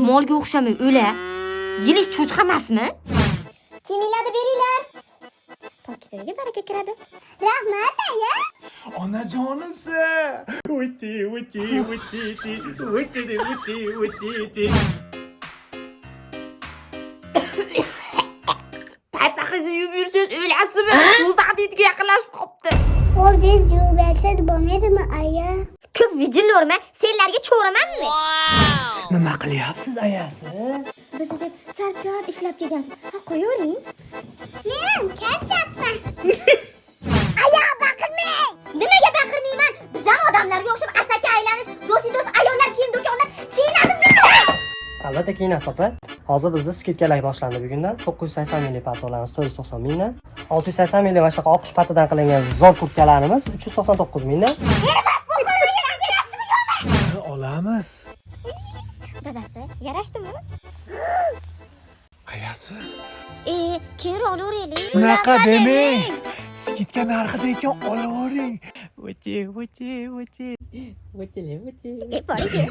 molga o'xshamay o'la. Yilish cho'chqa emasmi? Kiyiminglarni beringlar. Pokizaga baraka kiradi. Rahmat, aya. Onajonisi. O'ti. Paypaqingizni yuvib yursangiz o'lasizmi? Do'zaxga yaqinlashib qopti. O'zingiz yuvib bersangiz bo'lmaydimi, aya? Ko'p vijillarma, senlarga cho'ramanmi? Nima qilyapsiz ayasi? Bizni deb charchab ishlab kelgansiz. Ha, qo'yavering. Men ham charchabman. Aya, baqirmang. Nimaga baqirmayman? Biz ham odamlarga o'xshab asaka aylanish, do'st ayollar kiyim do'konlar kiyinamizmi? Albatta kiyinasiz opa. Hozir bizda skidkalar boshlandi bugundan. 980 minglik paltolarimiz 490 mingdan, 680 minglik va shaqa oqish patidan qilingan zo'r kurtkalarimiz 399 mingdan. Olamiz. Dadasi, yarashdimi? Ayasi. Keyinroq olaveraylik. Bunaqa demang. Skidka narxida ekan olavering. O'ti. Boring.